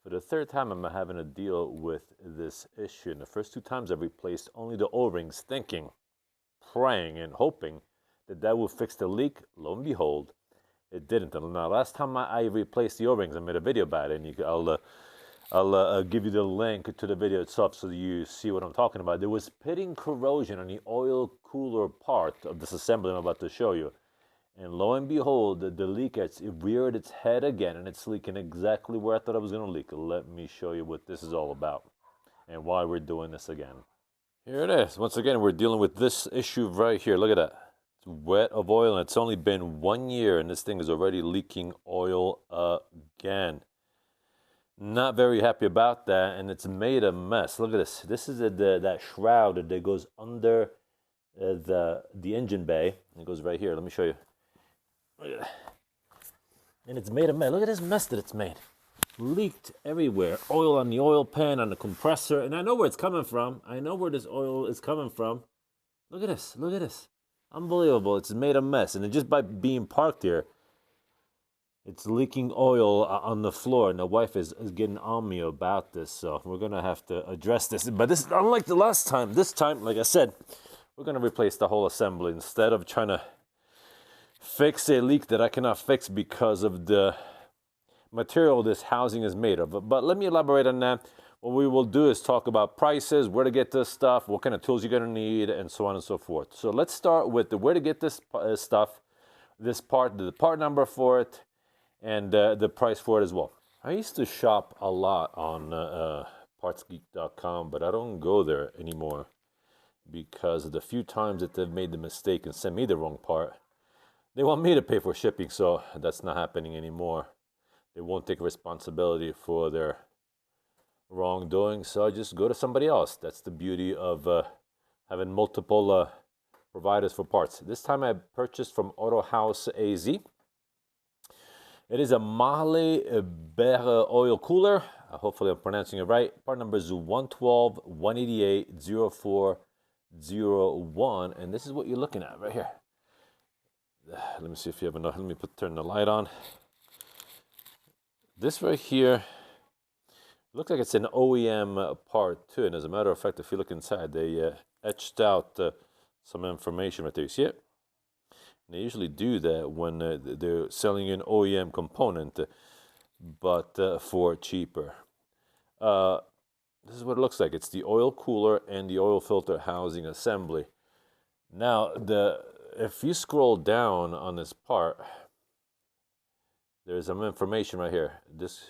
For the third time, I'm having to deal with this issue. And the first two times, I've replaced only the O-rings, thinking, praying, and hoping that that will fix the leak. Lo and behold, it didn't. And now, last time I replaced the O-rings, I made a video about it, and I'll give you the link to the video itself so you see what I'm talking about. There was pitting corrosion on the oil cooler part of this assembly I'm about to show you. And lo and behold, the leak has reared its head again, and it's leaking exactly where I thought it was going to leak. Let me show you what this is all about and why we're doing this again. Here it is. Once again, we're dealing with this issue right here. Look at that. It's wet of oil, and it's only been 1 year, and this thing is already leaking oil again. Not very happy about that, and it's made a mess. Look at this. This is that shroud that goes under the engine bay. It goes right here. Let me show you. Look at that. And it's made a mess. Look at this mess that it's made. Leaked everywhere. Oil on the oil pan, on the compressor. And I know where it's coming from. I know where this oil is coming from. Look at this. Look at this. Unbelievable. It's made a mess. And just by being parked here, it's leaking oil on the floor. And the wife is getting on me about this. So we're going to have to address this. But this, unlike the last time, this time, like I said, we're going to replace the whole assembly instead of trying to fix a leak that I cannot fix because of the material this housing is made of. But let me elaborate on that. What we will do is talk about prices, where to get this stuff, what kind of tools you're going to need, and so on and so forth. So let's start with where to get this stuff, this part, the part number for it, and the price for it as well. I used to shop a lot on partsgeek.com, but I don't go there anymore because of the few times that they've made the mistake and sent me the wrong part. They want me to pay for shipping, so that's not happening anymore. They won't take responsibility for their wrongdoing, so I just go to somebody else. That's the beauty of having multiple providers for parts. This time I purchased from Auto House AZ. It is a Mahle Berre oil cooler. Hopefully I'm pronouncing it right. Part number is 112-188-0401, and this is what you're looking at right here. Let me see if you have enough. Let me turn the light on. This right here looks like it's an OEM part too. And as a matter of fact, if you look inside, they etched out some information right there. You see it? And they usually do that when they're selling an OEM component, but for cheaper. This is what it looks like. It's the oil cooler and the oil filter housing assembly. Now, if you scroll down on this part, there's some information right here. This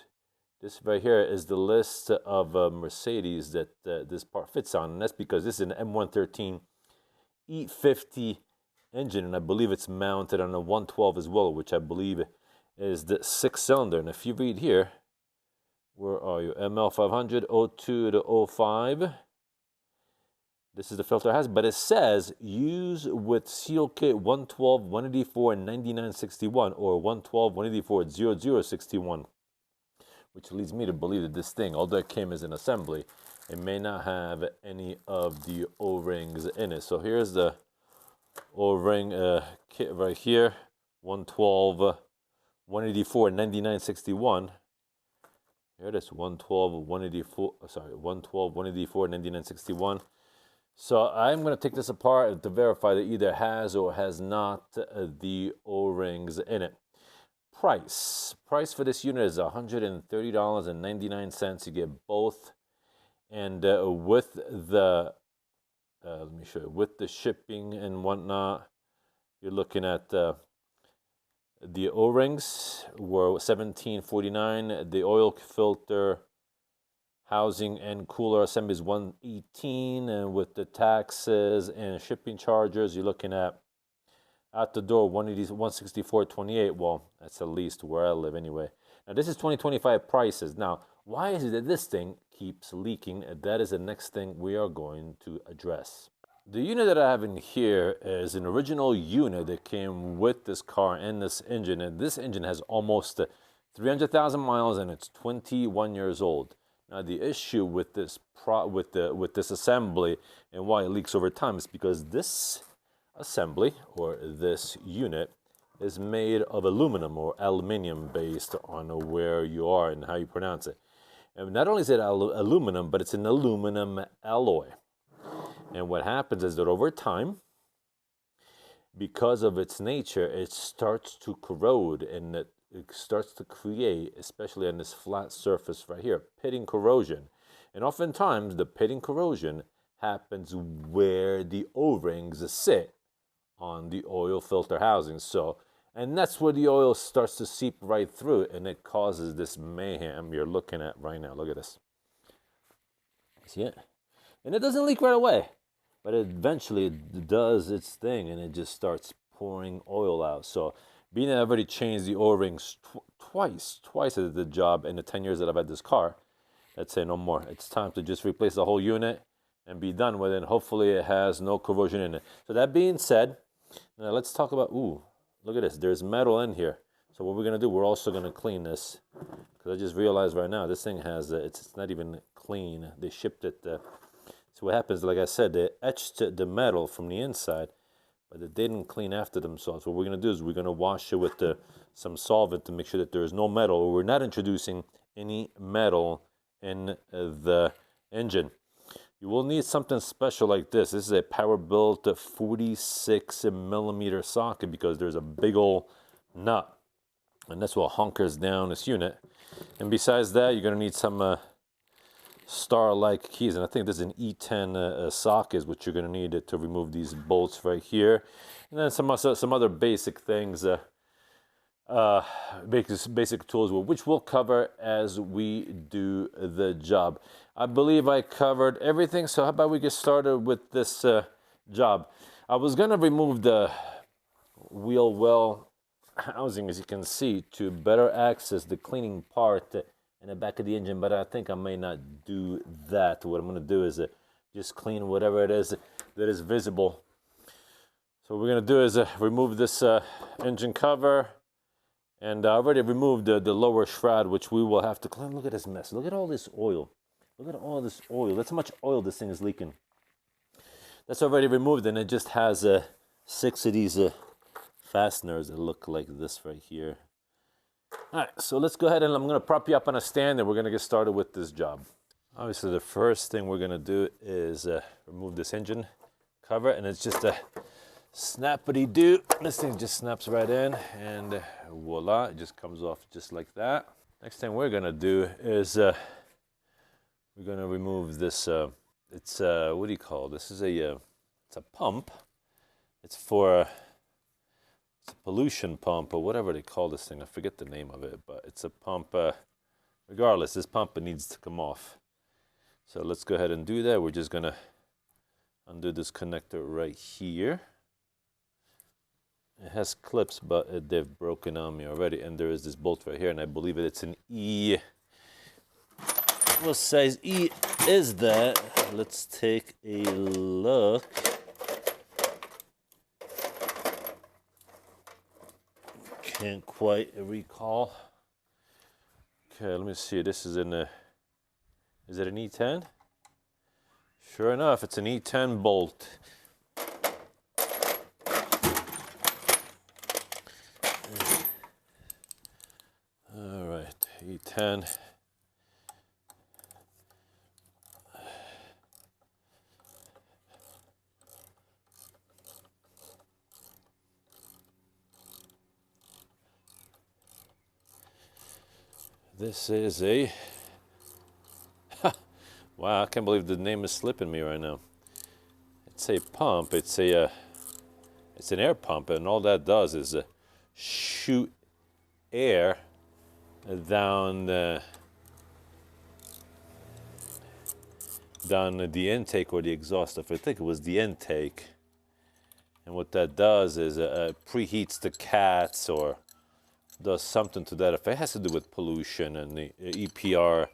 right here is the list of Mercedes that this part fits on, and that's because this is an M113 E50 engine, and I believe it's mounted on a 112 as well, which I believe is the 6-cylinder. And if you read here, where are you? ML500 02 to 05. This is the filter it has, but it says use with seal kit 112, 184, and 9961, or 112, 184, 0061, which leads me to believe that this thing, although it came as an assembly, it may not have any of the O-rings in it. So here's the O-ring kit right here, 112, 184, 9961. Here it is, 112, 184, 184, 9961. So I'm going to take this apart to verify that either has or has not the O-rings in it. Price for this unit is $130.99. You get both, and with the let me show you, with the shipping and whatnot, you're looking at the O-rings were $17.49. The oil filter housing and cooler assembly is $118, and with the taxes and shipping charges, you're looking at the door $164.28. Well, that's at least where I live anyway. Now this is 2025 prices. Now, why is it that this thing keeps leaking? That is the next thing we are going to address. The unit that I have in here is an original unit that came with this car and this engine, and this engine has almost 300,000 miles, and it's 21 years old. Now, the issue with this assembly and why it leaks over time is because this assembly, or this unit, is made of aluminum or aluminium based on where you are and how you pronounce it. And not only is it aluminum, but it's an aluminum alloy. And what happens is that over time, because of its nature, it starts to corrode, and it starts to create, especially on this flat surface right here, pitting corrosion. And oftentimes, the pitting corrosion happens where the O-rings sit on the oil filter housing. So, and that's where the oil starts to seep right through, and it causes this mayhem you're looking at right now. Look at this. See it? And it doesn't leak right away, but eventually it does its thing, and it just starts pouring oil out. So, being that I've already changed the O-rings twice at the job in the 10 years that I've had this car, I'd say no more. It's time to just replace the whole unit and be done with it. And hopefully it has no corrosion in it. So that being said, now let's talk about, ooh, look at this. There's metal in here. So what we're going to do, we're also going to clean this. Because I just realized right now, this thing has, it's not even clean. They shipped it. So what happens, like I said, they etched the metal from the inside, but they didn't clean after themselves. What we're going to do is we're going to wash it with some solvent to make sure that there is no metal. We're not introducing any metal in the engine. You will need something special like this. This is a power-built 46 millimeter socket because there's a big old nut, and that's what hunkers down this unit. And besides that, you're going to need some star-like keys, and I think this is an E10 socket, which you're going to need to remove these bolts right here, and then some other basic things. Basic tools, which we'll cover as we do the job. I believe I covered everything, so how about we get started with this job. I was going to remove the wheel well housing, as you can see, to better access the cleaning part in the back of the engine, but I think I may not do that. What I'm going to do is just clean whatever it is that is visible. So what we're going to do is remove this engine cover. And I already removed the lower shroud, which we will have to clean. Look at this mess. Look at all this oil. Look at all this oil. That's how much oil this thing is leaking. That's already removed, and it just has 6 of these fasteners that look like this right here. All right, so let's go ahead, and I'm going to prop you up on a stand, and we're going to get started with this job. Obviously, the first thing we're going to do is remove this engine cover, and it's just a snappity-doo. This thing just snaps right in, and voila, it just comes off just like that. Next thing we're gonna do is we're gonna remove this. It's what do you call this? Is it's a pump. It's for it's a pollution pump or whatever they call this thing. I forget the name of it, but it's a pump. Regardless, this pump needs to come off. So let's go ahead and do that. We're just gonna undo this connector right here. It has clips, but they've broken on me already. And there is this bolt right here, and I believe it's an E. What size E is that? Let's take a look. Can't quite recall. Okay, let me see. This is is it an E10? Sure enough, it's an E10 bolt. E10. This is a wow, I can't believe the name is slipping me right now. It's a pump. It's an air pump, and all that does is shoot air down the intake or the exhaust. If I think it was the intake, and what that does is preheats the cats or does something to that effect. It has to do with pollution and the EPA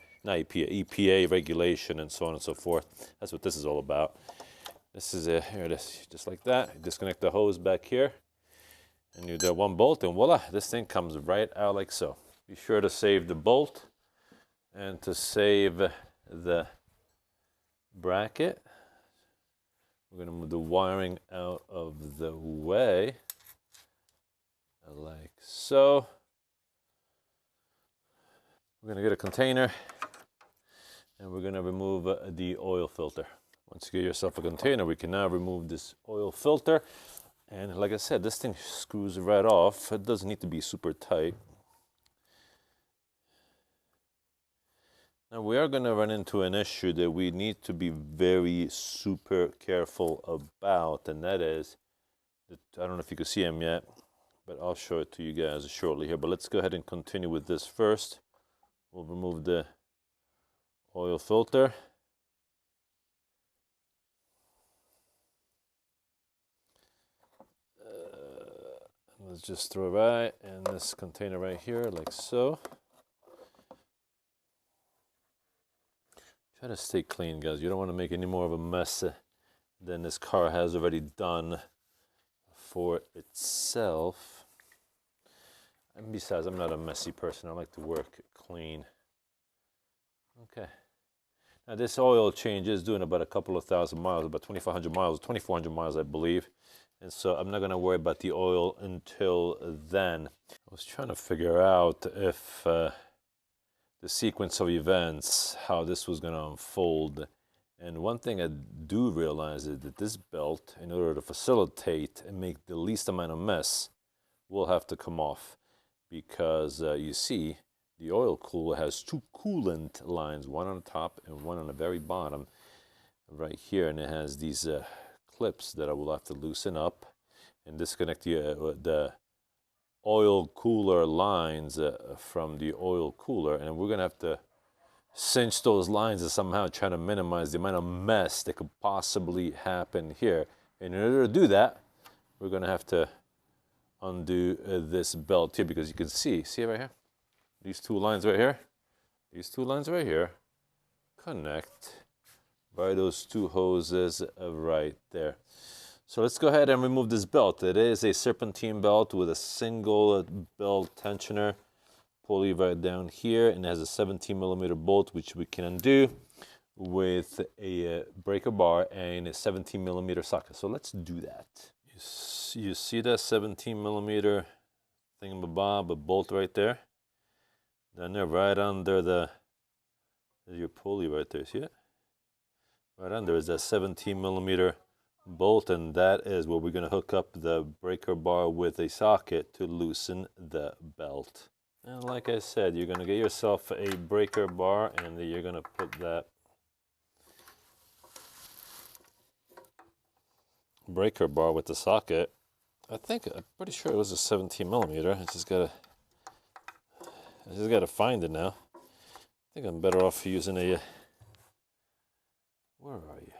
regulation and so on and so forth. That's what this is all about. This is here it is, just like that. You disconnect the hose back here, and you do one bolt, and voila, this thing comes right out like so. Be sure to save the bolt and to save the bracket. We're going to move the wiring out of the way, like so. We're going to get a container, and we're going to remove the oil filter. Once you get yourself a container, we can now remove this oil filter. And like I said, this thing screws right off. It doesn't need to be super tight. Now we are going to run into an issue that we need to be very super careful about, and that is, I don't know if you can see them yet, but I'll show it to you guys shortly here. But let's go ahead and continue with this first. We'll remove the oil filter. Let's just throw it right in this container right here, like so. Try to stay clean, guys. You don't want to make any more of a mess than this car has already done for itself. And besides, I'm not a messy person. I like to work clean. Okay. Now this oil change is doing about a couple of thousand miles, about 2,500 miles, 2,400 miles, I believe. And so I'm not going to worry about the oil until then. I was trying to figure out if the sequence of events, how this was going to unfold. And one thing I do realize is that this belt, in order to facilitate and make the least amount of mess, will have to come off. Because you see, the oil cooler has two coolant lines, one on the top and one on the very bottom right here. And it has these clips that I will have to loosen up and disconnect the oil cooler lines from the oil cooler, and we're gonna have to cinch those lines and somehow try to minimize the amount of mess that could possibly happen here. And in order to do that, we're gonna have to undo this belt here, because you can see it right here, these two lines right here, connect by those two hoses right there. So let's go ahead and remove this belt. It is a serpentine belt with a single belt tensioner pulley right down here, and it has a 17mm bolt, which we can undo with a breaker bar and a 17mm socket. So let's do that. You see that 17mm thingamabob, a bolt right there? Then they're right under there's your pulley right there, see it? Right under is that 17mm bolt, and that is where we're going to hook up the breaker bar with a socket to loosen the belt. And like I said, you're going to get yourself a breaker bar, and then you're going to put that breaker bar with the socket. I'm pretty sure it was a 17mm. I just gotta find it now. I think I'm better off using a where are you?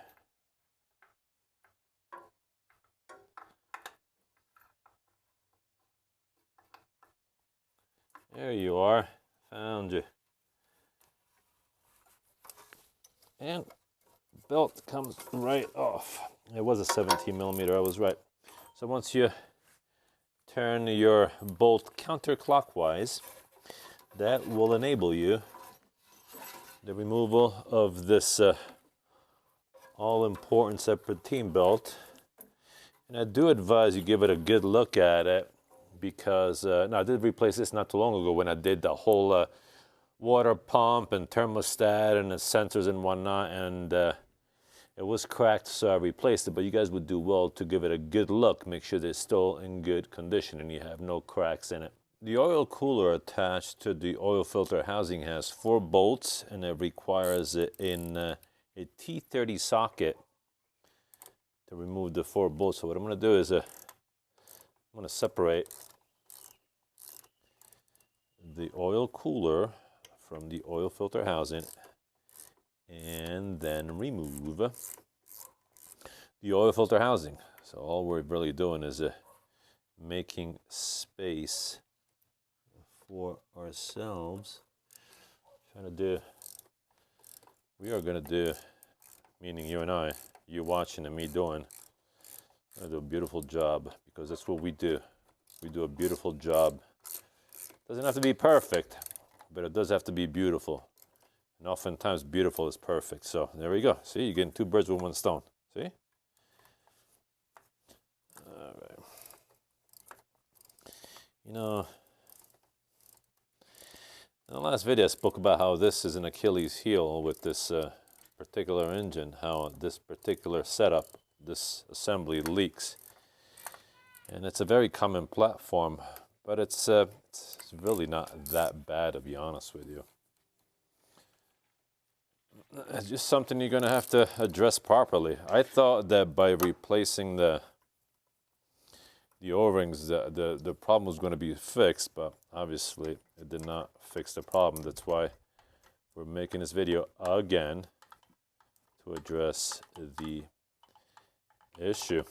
There you are. Found you. And belt comes right off. It was a 17mm, I was right. So once you turn your bolt counterclockwise, that will enable you the removal of this all-important serpentine belt. And I do advise you give it a good look at it, because now I did replace this not too long ago when I did the whole water pump and thermostat and the sensors and whatnot, and it was cracked, so I replaced it. But you guys would do well to give it a good look, make sure they're still in good condition and you have no cracks in it. The oil cooler attached to the oil filter housing has 4 bolts, and it requires a T30 socket to remove the 4 bolts. So what I'm going to do is I'm going to separate the oil cooler from the oil filter housing, and then remove the oil filter housing. So all we're really doing is making space for ourselves. We are going to do, meaning you and I, you watching and me doing, I'm going to do a beautiful job, because that's what we do. We do a beautiful job. Doesn't have to be perfect, but it does have to be beautiful. And oftentimes beautiful is perfect. So there we go. See, you're getting 2 birds with 1 stone. See? All right. You know, In the last video I spoke about how this is an Achilles heel with this particular engine, how this particular setup, this assembly leaks. And it's a very common platform, but it's really not that bad, to be honest with you. It's just something you're going to have to address properly. I thought that by replacing the O-rings, the problem was going to be fixed, but obviously it did not fix the problem. That's why we're making this video again to address the issue.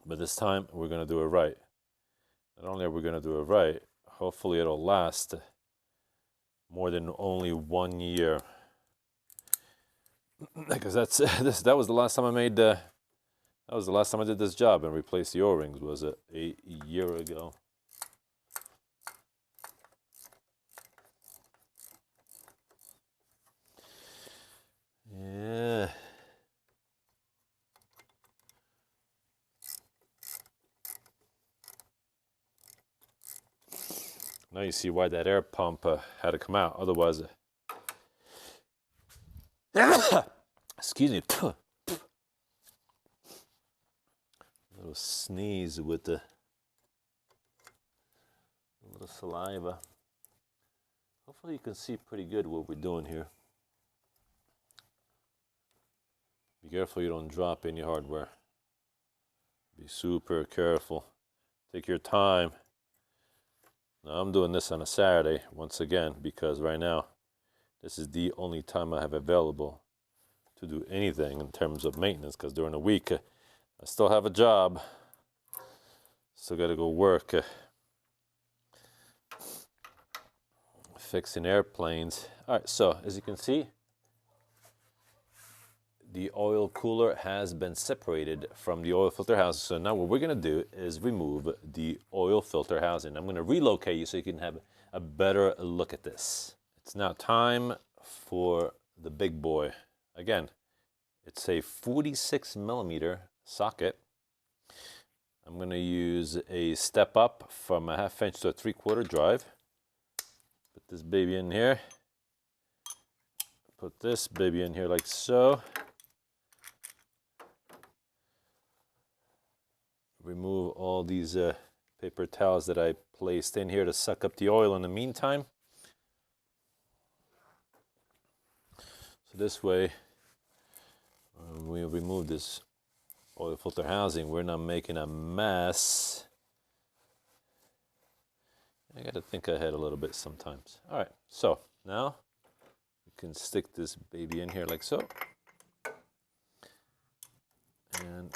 But this time we're going to do it right. Not only are we going to do it right, hopefully it'll last more than only 1 year. Because that was the last time I made that was the last time I did this job and replaced the O-rings. Was it a year ago? Yeah. Now you see why that air pump had to come out. Otherwise, excuse me, a little sneeze with the little saliva. Hopefully you can see pretty good what we're doing here. Be careful you don't drop any hardware. Be super careful. Take your time. Now I'm doing this on a Saturday once again because right now this is the only time I have available to do anything in terms of maintenance, because during the week I still have a job. Still got to go work fixing airplanes. All right, so as you can see, the oil cooler has been separated from the oil filter housing. So now what we're going to do is remove the oil filter housing. I'm going to relocate you so you can have a better look at this. It's now time for the big boy. Again, it's a 46 millimeter socket. I'm going to use a step up from a 1/2 inch to a 3/4 drive. Put this baby in here. Put this baby in here like so. Remove all these paper towels that I placed in here to suck up the oil in the meantime. So this way, when we remove this oil filter housing, we're not making a mess. I gotta think ahead a little bit sometimes. All right, so now we can stick this baby in here like so. And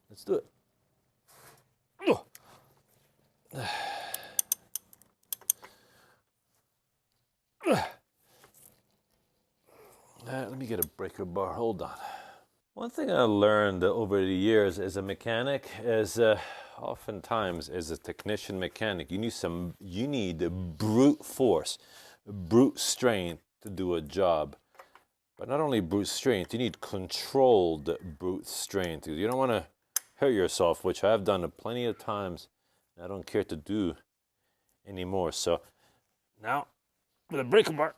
let's do it. Let me get a breaker bar. Hold on. One thing I learned over the years as a mechanic is oftentimes as a technician mechanic, you need brute force, brute strength to do a job. But not only brute strength, you need controlled brute strength. You don't want to hurt yourself, which I've done plenty of times. I don't care to do anymore. So now with a breaker bar,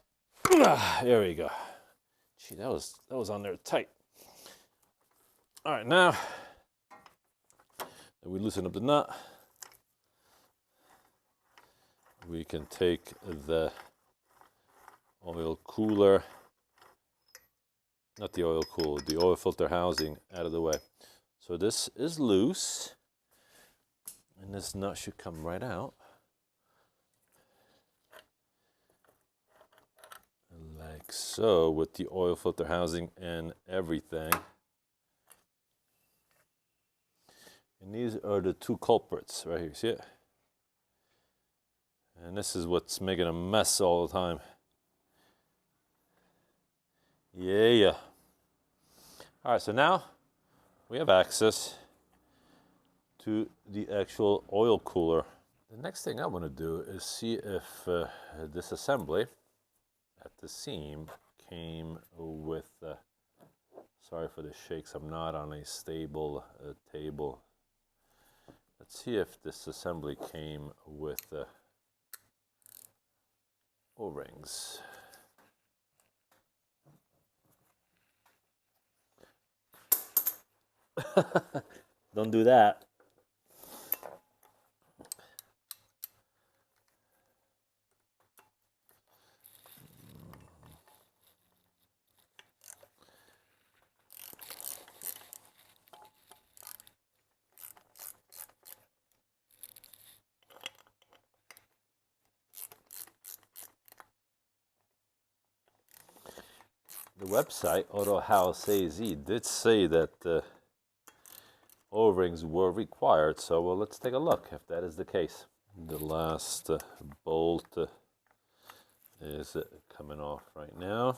there we go. Gee, that was on there tight. All right, now that we loosen up the nut, we can take the oil cooler, not the oil cooler, the oil filter housing out of the way. So this is loose, and this nut should come right out. Like so, with the oil filter housing and everything. And these are the two culprits right here, see it? And this is what's making a mess all the time. Yeah. All right, so now we have access to the actual oil cooler. The next thing I want to do is see if this assembly at the seam came with, sorry for the shakes, I'm not on a stable table. Let's see if this assembly came with O-rings. Don't do that. The website, Auto House AZ, did say that O-rings were required, so well, let's take a look if that is the case. The last bolt is coming off right now.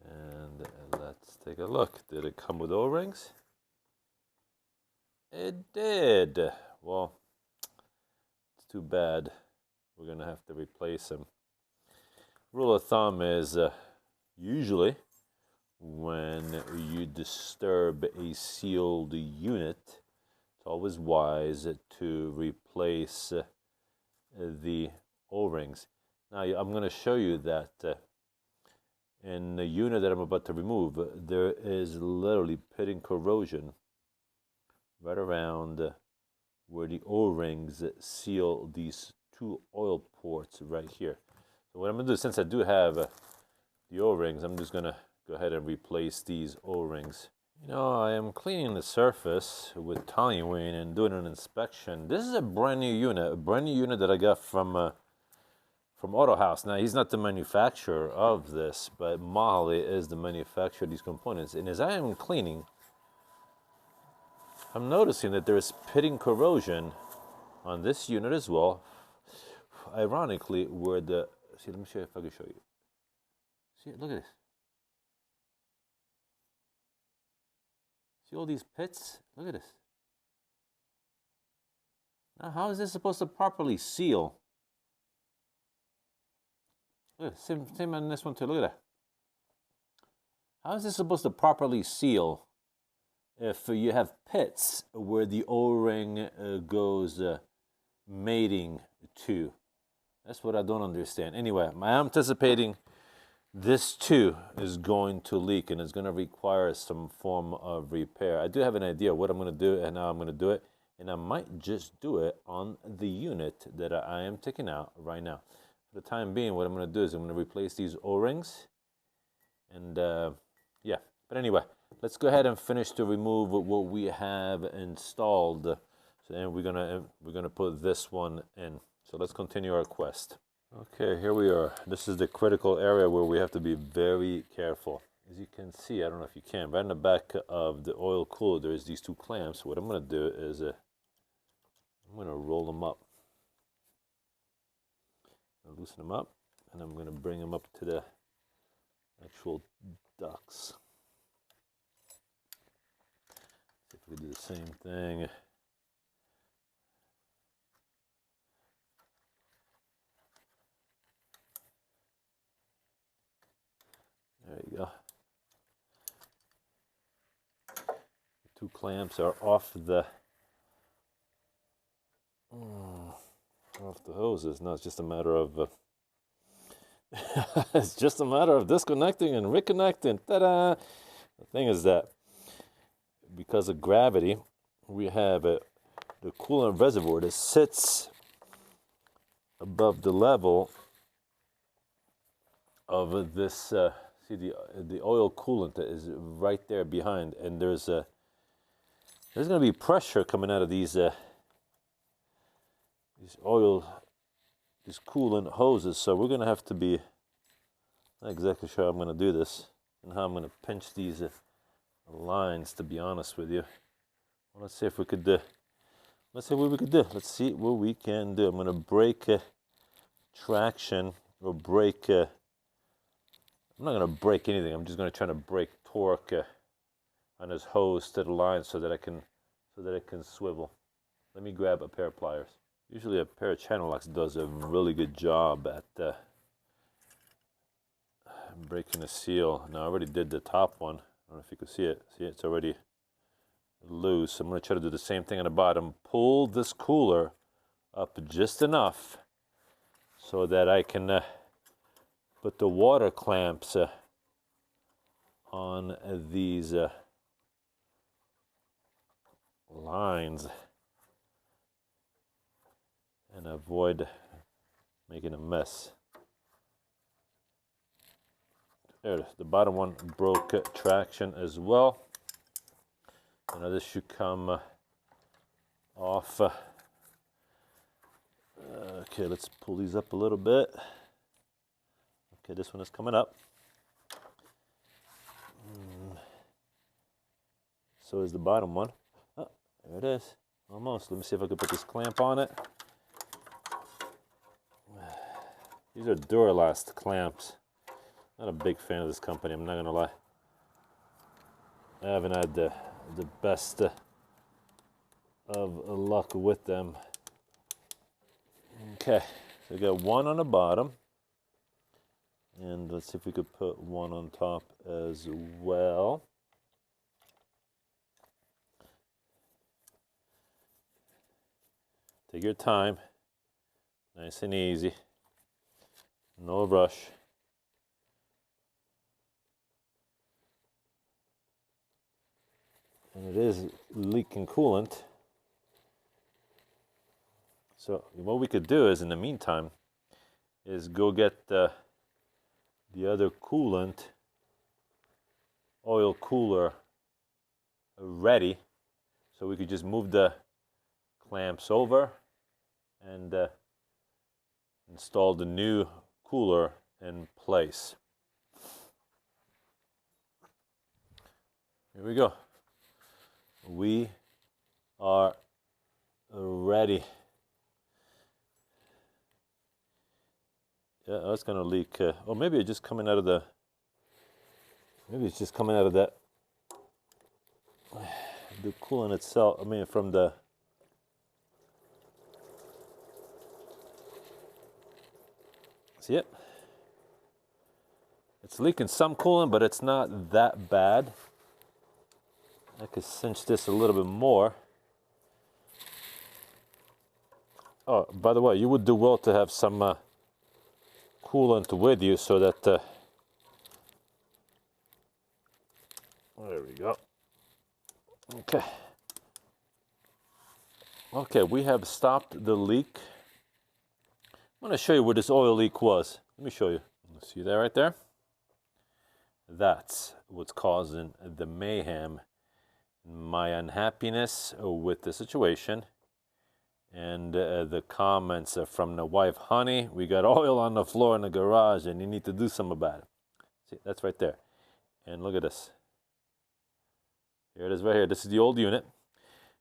And let's take a look. Did it come with O-rings? It did. Well, it's too bad. We're going to have to replace them. Rule of thumb is usually when you disturb a sealed unit, it's always wise to replace the O-rings. Now, I'm going to show you that in the unit that I'm about to remove, there is literally pitting corrosion right around where the O-rings seal these two oil ports right here. So what I'm going to do, since I do have the O-rings, I'm just going to go ahead and replace these O-rings. You know, I am cleaning the surface with toluene and doing an inspection. This is a brand new unit that I got from Auto House. Now, he's not the manufacturer of this, but Mahle is the manufacturer of these components. And as I am cleaning, I'm noticing that there is pitting corrosion on this unit as well. Ironically, where the... See, let me show you if I can show you. See, look at this. See all these pits? Look at this. Now, how is this supposed to properly seal? Look at it. Same on this one too. Look at that. How is this supposed to properly seal if you have pits where the O-ring goes mating to? That's what I don't understand. Anyway, I'm anticipating this too is going to leak and it's going to require some form of repair. I do have an idea what I'm going to do and how I'm going to do it, and I might just do it on the unit that I am taking out right now. For the time being, what I'm going to do is I'm going to replace these O-rings, and yeah. But anyway, let's go ahead and finish to remove what we have installed. So then we're gonna put this one in. So let's continue our quest. Okay, here we are. This is the critical area where we have to be very careful. As you can see, I don't know if you can, right in the back of the oil cooler, there's these two clamps. What I'm gonna do is I'm gonna roll them up. I'll loosen them up, and I'm gonna bring them up to the actual ducts. See if we do the same thing. There you go. The two clamps are off the hoses. Now it's just a matter of it's just a matter of disconnecting and reconnecting. Ta-da! The thing is that because of gravity, we have the coolant reservoir that sits above the level of this. See, the oil coolant is right there behind, and there's going to be pressure coming out of these coolant hoses. So we're going to have to be not exactly sure how I'm going to do this and how I'm going to pinch these lines. To be honest with you, well, let's see if we could do. Let's see what we could do. Let's see what we can do. I'm going to break traction or break. I'm not going to break anything. I'm just going to try to break torque on this hose to the line so that it can swivel. Let me grab a pair of pliers. Usually a pair of channel locks does a really good job at breaking the seal. Now I already did the top one. I don't know if you can see it. See, it's already loose. I'm going to try to do the same thing on the bottom. Pull this cooler up just enough so that I can put the water clamps on these lines and avoid making a mess. There, the bottom one broke traction as well. Now this should come off. Okay, let's pull these up a little bit. Okay, this one is coming up. So is the bottom one. Oh, there it is. Almost. Let me see if I can put this clamp on it. These are Duralast clamps. Not a big fan of this company, I'm not gonna lie. I haven't had the best of luck with them. Okay, so we got one on the bottom, and let's see if we could put one on top as well. Take your time, nice and easy, no rush. And it is leaking coolant. So what we could do is, in the meantime, is go get the other coolant, oil cooler, ready. So we could just move the clamps over and install the new cooler in place. Here we go. We are ready. Yeah, that's gonna leak. Oh, maybe it's just coming out of the. Maybe it's just coming out of that. The coolant itself. I mean, from the. See it? It's leaking some coolant, but it's not that bad. I could cinch this a little bit more. Oh, by the way, you would do well to have some coolant with you so that there we go. Okay. Okay, we have stopped the leak. I'm going to show you where this oil leak was. Let me show you. See that right there? That's what's causing the mayhem, my unhappiness with the situation, and the comments from the wife. Honey, we got oil on the floor in the garage and you need to do something about it. See, that's right there. And look at this. Here it is right here. This is the old unit.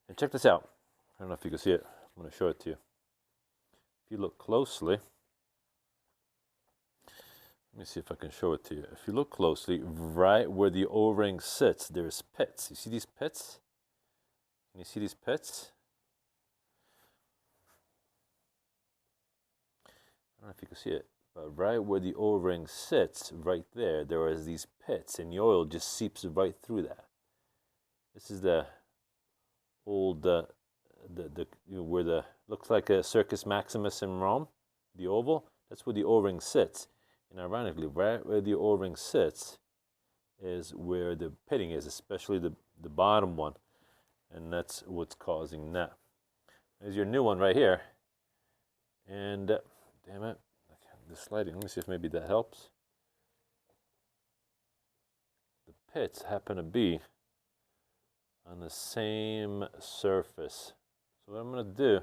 And check this out. I don't know if you can see it. I'm going to show it to you. If you look closely, let me see if I can show it to you. If you look closely, right where the O-ring sits, there's pits. You see these pits? Can you see these pits? I don't know if you can see it, but right where the O-ring sits, right there, there is these pits, and the oil just seeps right through that. This is the old, you know, where the looks like a Circus Maximus in Rome, the oval. That's where the O-ring sits. And ironically, right where the O-ring sits is where the pitting is, especially the bottom one. And that's what's causing that. There's your new one right here. And, damn it, the sliding. Let me see if maybe that helps. The pits happen to be on the same surface. So what I'm going to do,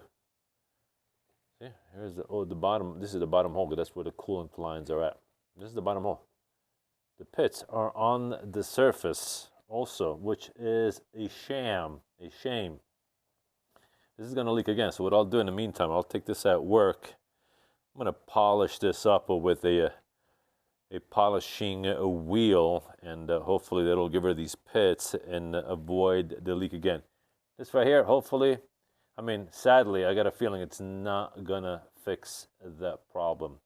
see, here's the bottom. This is the bottom hole, that's where the coolant lines are at. This is the bottom hole. The pits are on the surface also, which is a shame. This is going to leak again, so what I'll do in the meantime, I'll take this at work. I'm going to polish this up with a polishing wheel, and hopefully that'll give her these pits and avoid the leak again. This right here, hopefully, I mean, sadly, I got a feeling it's not gonna fix that problem,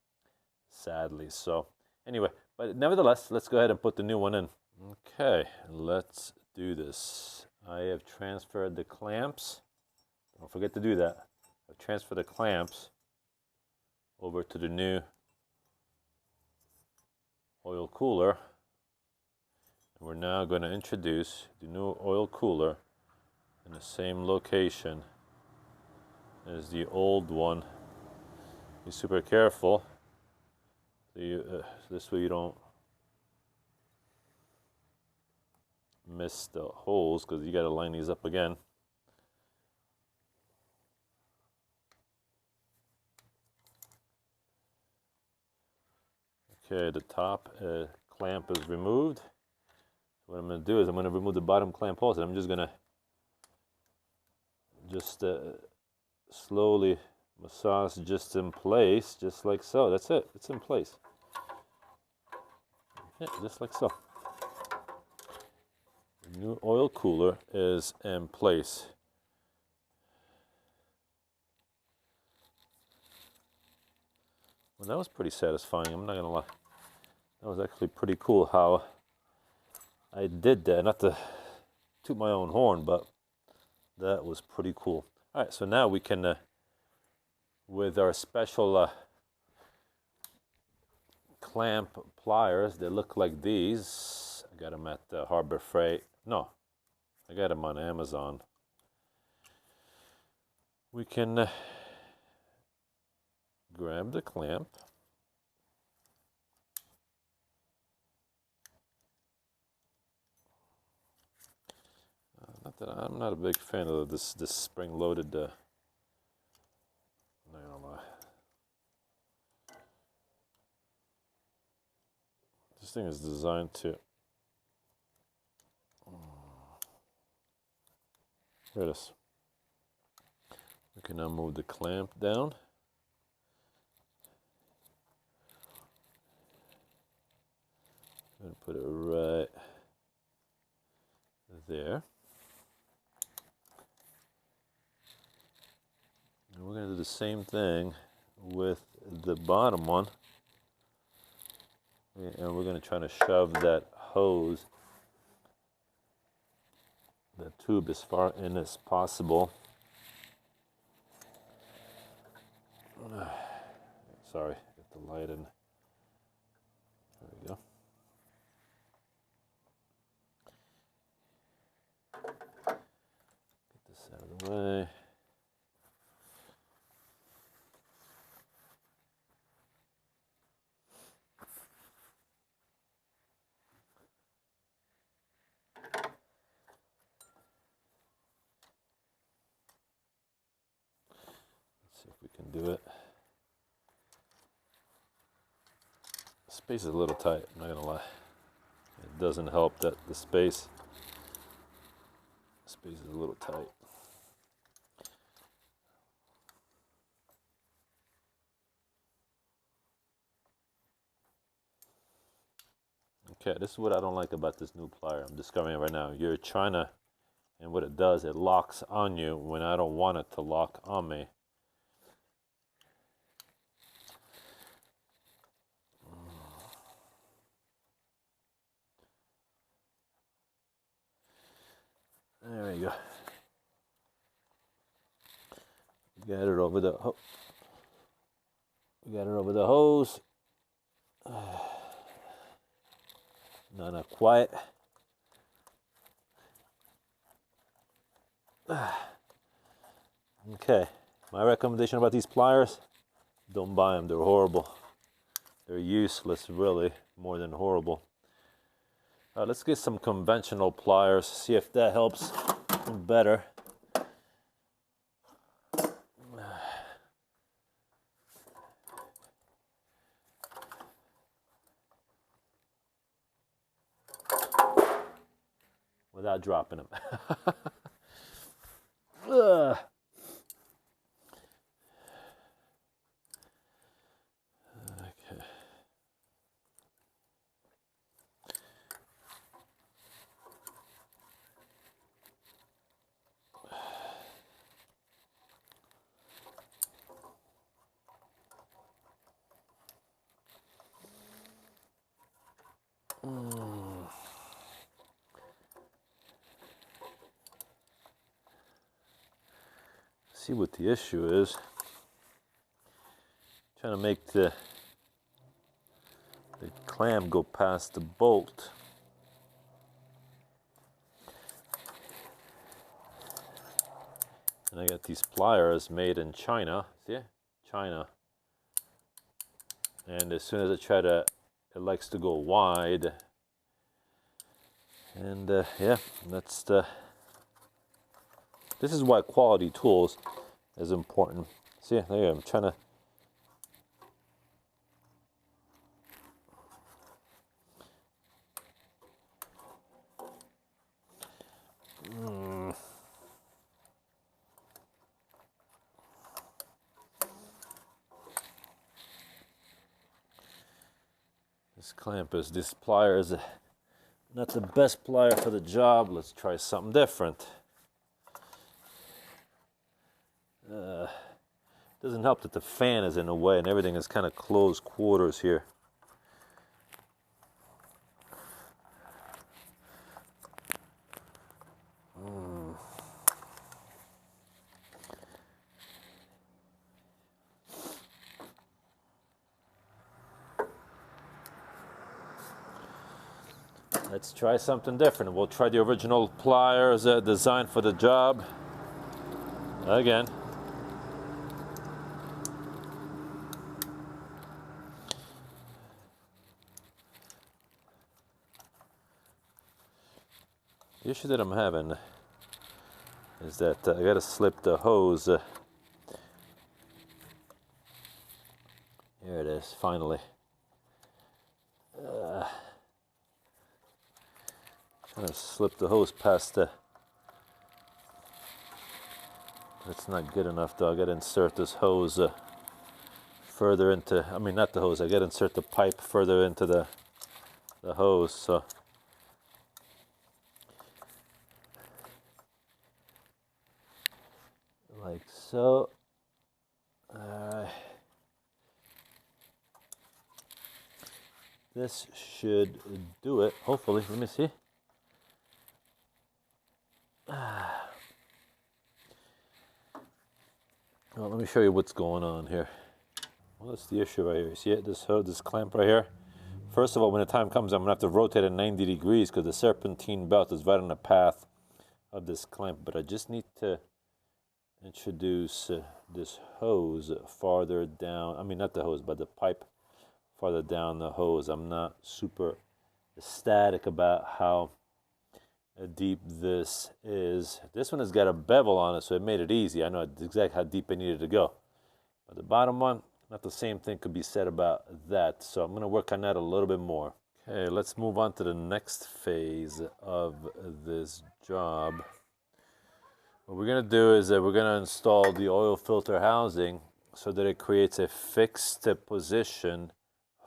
sadly. So Anyway, but nevertheless, let's go ahead and put the new one in. Okay, let's do this. I have transferred the clamps. Don't forget to do that. I've transferred the clamps over to the new oil cooler. And we're now going to introduce the new oil cooler in the same location as the old one. Be super careful. This way you don't miss the holes, because you got to line these up again. Okay, the top clamp is removed. What I'm going to do is I'm going to remove the bottom clamp also. I'm just going to slowly massage just in place, just like so. That's it. It's in place. Yeah, just like so. The new oil cooler is in place. Well, that was pretty satisfying. I'm not going to lie. That was actually pretty cool how I did that. Not to toot my own horn, but that was pretty cool. All right, so now we can, with our special clamp pliers, they look like these. I got them at Harbor Freight. No, I got them on Amazon. We can grab the clamp. I'm not a big fan of this spring-loaded. I'm not gonna lie. This thing is designed to. Here it is. We can now move the clamp down. And put it right there. And we're going to do the same thing with the bottom one. And we're going to try to shove that hose, that tube, as far in as possible. Sorry, get the light in. There we go. Get this out of the way. Let's see if we can do it. Space is a little tight, I'm not gonna lie. It doesn't help that the space is a little tight. Okay, this is what I don't like about this new plier. I'm discovering it right now. You're trying to, and what it does, it locks on you when I don't want it to lock on me. There we go. Got it over the hose. No, not quite. Okay, my recommendation about these pliers: don't buy them. They're horrible. They're useless, really, more than horrible. Let's get some conventional pliers, see if that helps better. Without dropping them. Okay. See what the issue is. Trying to make the clamp go past the bolt. And I got these pliers made in China. See? China. And as soon as I try to, it likes to go wide. And yeah, that's the, this is why quality tools is important. See, there you go. I'm trying to, this clamp is, this plier is not the best plier for the job. Let's try something different. Doesn't help that the fan is in the way and everything is kind of closed quarters here. Let's try something different. We'll try the original pliers designed for the job again. The issue that I'm having is that I gotta slip the hose. Here it is, finally. Trying to slip the hose past the. That's not good enough though. I gotta insert this hose further into. I mean, not the hose. I gotta insert the pipe further into the hose. So. Like so. This should do it, hopefully. Let me see. Well, let me show you what's going on here. Well, that's the issue right here. See it? This clamp right here? First of all, when the time comes, I'm going to have to rotate it 90 degrees because the serpentine belt is right on the path of this clamp. But I just need to introduce this hose farther down. I mean, not the hose, but the pipe farther down the hose. I'm not super ecstatic about how deep this is. This one has got a bevel on it, so it made it easy. I know exactly how deep I needed to go. But the bottom one, not the same thing could be said about that. So I'm going to work on that a little bit more. Okay, let's move on to the next phase of this job. What we're going to do is that we're going to install the oil filter housing so that it creates a fixed position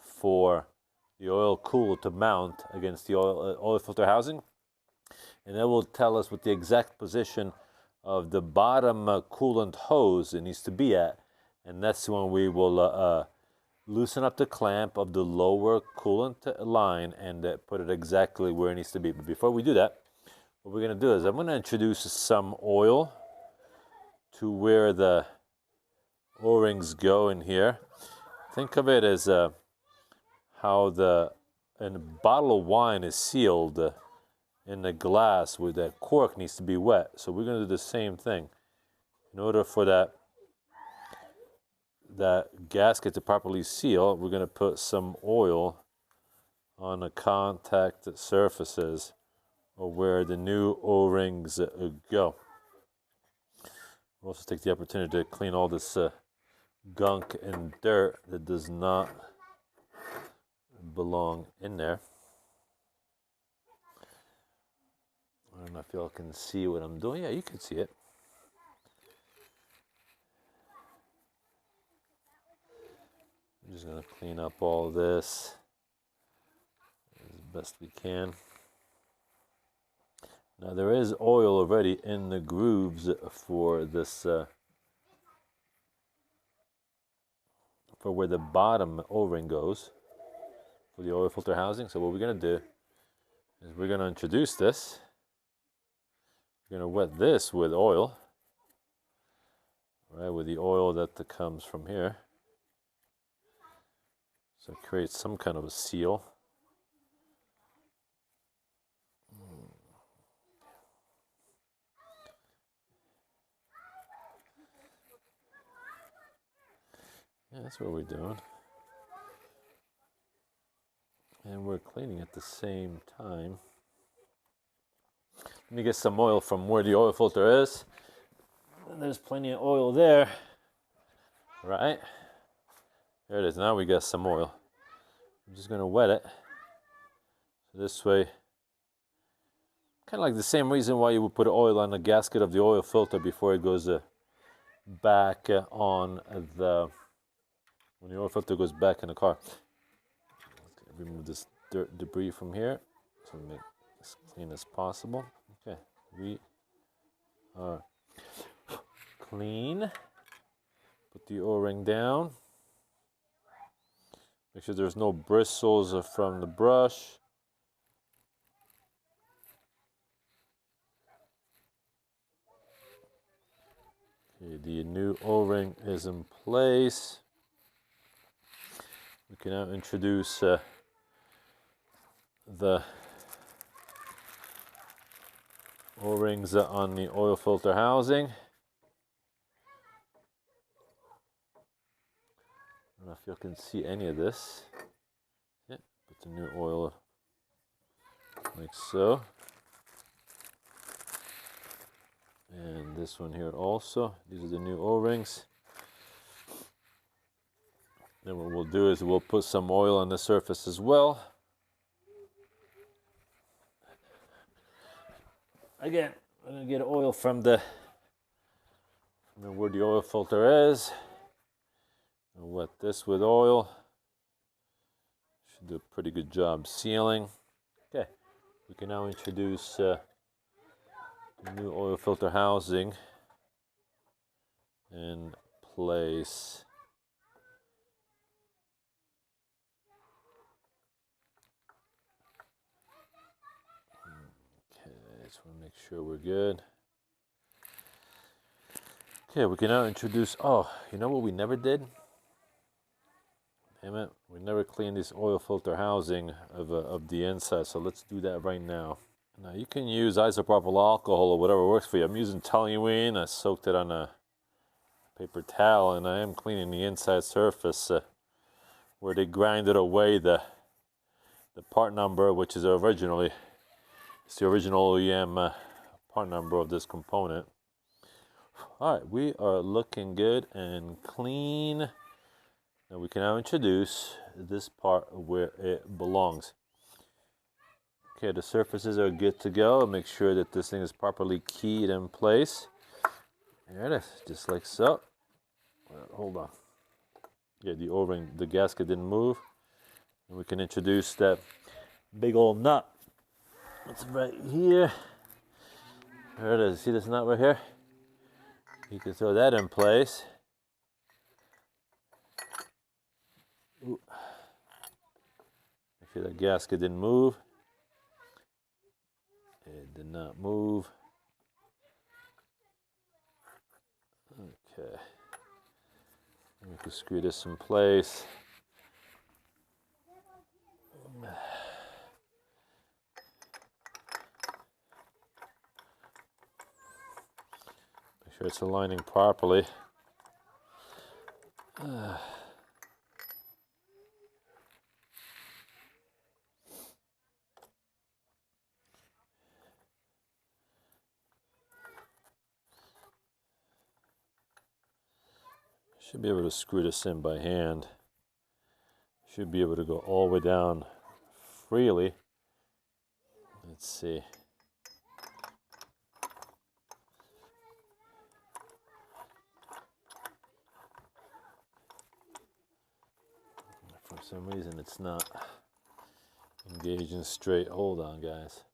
for the oil cooler to mount against the oil filter housing. And that will tell us what the exact position of the bottom coolant hose it needs to be at. And that's when we will loosen up the clamp of the lower coolant line and put it exactly where it needs to be. But before we do that, what we're going to do is I'm going to introduce some oil to where the O-rings go in here. Think of it as how a bottle of wine is sealed in the glass where that cork needs to be wet. So we're going to do the same thing. In order for that gasket to properly seal, we're going to put some oil on the contact surfaces or where the new O-rings go. We'll also take the opportunity to clean all this gunk and dirt that does not belong in there. I don't know if y'all can see what I'm doing. Yeah, you can see it. I'm just going to clean up all this as best we can. Now there is oil already in the grooves for this, for where the bottom O-ring goes, for the oil filter housing. So what we're going to do is we're going to introduce this. We're going to wet this with oil, right, with the oil that comes from here. So it creates some kind of a seal. Yeah, that's what we're doing. And we're cleaning at the same time. Let me get some oil from where the oil filter is. And there's plenty of oil there. Right? There it is. Now we got some oil. I'm just going to wet it. So this way, kind of like the same reason why you would put oil on the gasket of the oil filter before it goes back on when the oil filter goes back in the car. Remove this dirt debris from here, so make it as clean as possible. Okay, we are clean. Put the O-ring down. Make sure there's no bristles from the brush. Okay, the new O-ring is in place. We can now introduce the O-rings on the oil filter housing. I don't know if you can see any of this. Yeah, put the new oil like so. And this one here also. These are the new O-rings. Then what we'll do is we'll put some oil on the surface as well. Again, I'm going to get oil from where the oil filter is. I'll wet this with oil. Should do a pretty good job sealing. Okay, we can now introduce the new oil filter housing in place. Just want to make sure we're good. Okay, we can now introduce, you know what we never did? Damn it, we never cleaned this oil filter housing of the inside, so let's do that right now. Now you can use isopropyl alcohol or whatever works for you. I'm using toluene. I soaked it on a paper towel, and I am cleaning the inside surface where they grinded away the part number, which is originally, it's the original OEM part number of this component. All right, we are looking good and clean. Now we can now introduce this part where it belongs. Okay, the surfaces are good to go. Make sure that this thing is properly keyed in place. There it is, just like so. Hold on. Yeah, the O-ring, the gasket didn't move. And we can introduce that big old nut. It's right here. There it is. See this nut right here? You can throw that in place. Ooh. Make sure that gasket didn't move. It did not move. Okay. We can screw this in place. Make sure it's aligning properly. Should be able to screw this in by hand. Should be able to go all the way down freely. Let's see. For some reason it's not engaging straight. Hold on, guys.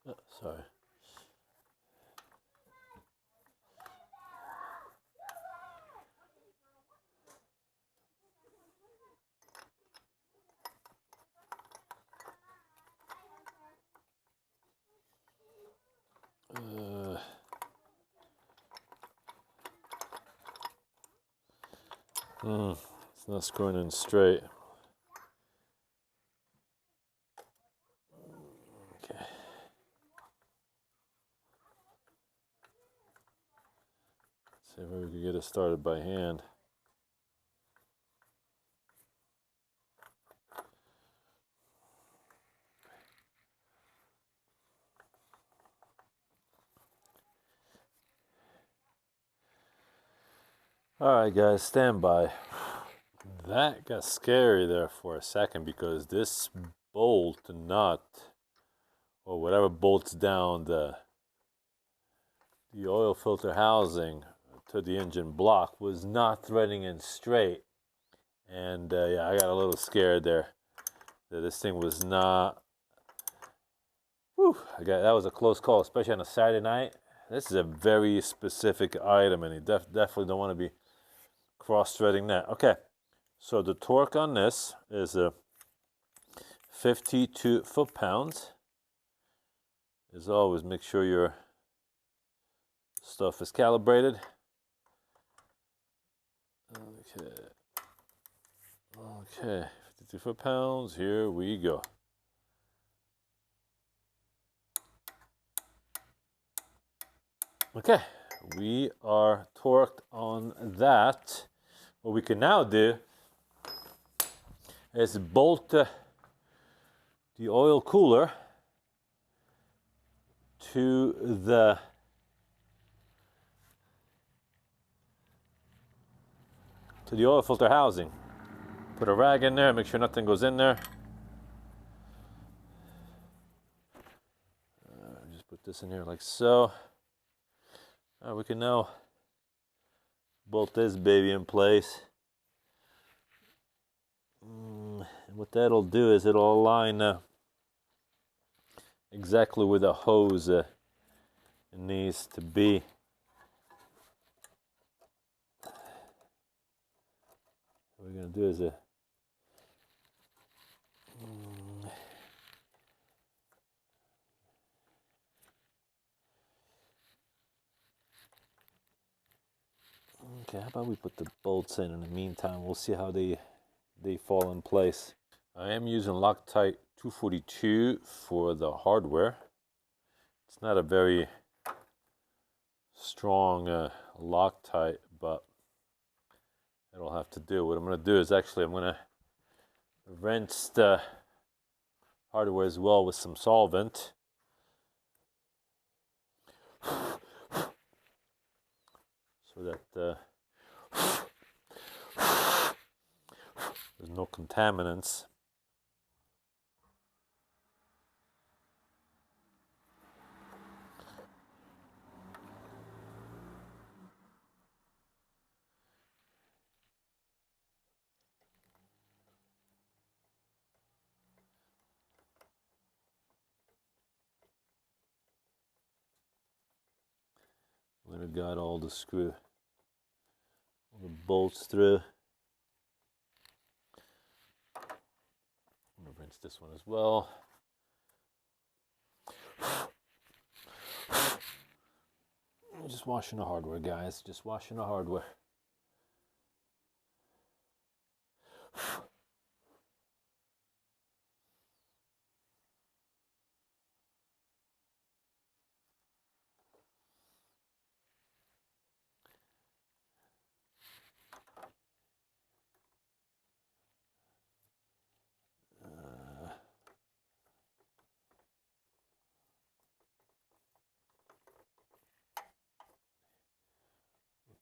Oh, sorry. It's not screwing in straight. Okay. See if we can get it started by hand. Alright guys, stand by. That got scary there for a second because this bolt nut, or whatever bolts down the oil filter housing to the engine block, was not threading in straight. And yeah, I got a little scared there that this thing was not. Whew, that was a close call, especially on a Saturday night. This is a very specific item, and you definitely don't want to be cross-threading that. Okay, so the torque on this is 52 foot-pounds. As always, make sure your stuff is calibrated. Okay, 52 foot-pounds, here we go. Okay, we are torqued on that. What we can now do is bolt the oil cooler to the oil filter housing. Put a rag in there, make sure nothing goes in there. Just put this in here like so. We can now bolt this baby in place. And what that'll do is it'll align exactly where the hose needs to be. What we're going to do is okay, how about we put the bolts in the meantime? We'll see how they fall in place. I am using Loctite 242 for the hardware. It's not a very strong Loctite, but it'll have to do. What I'm going to do is actually I'm going to rinse the hardware as well with some solvent. So that there's no contaminants. Let it guide all the bolts through. I'm going to rinse this one as well. Just washing the hardware, guys. Just washing the hardware.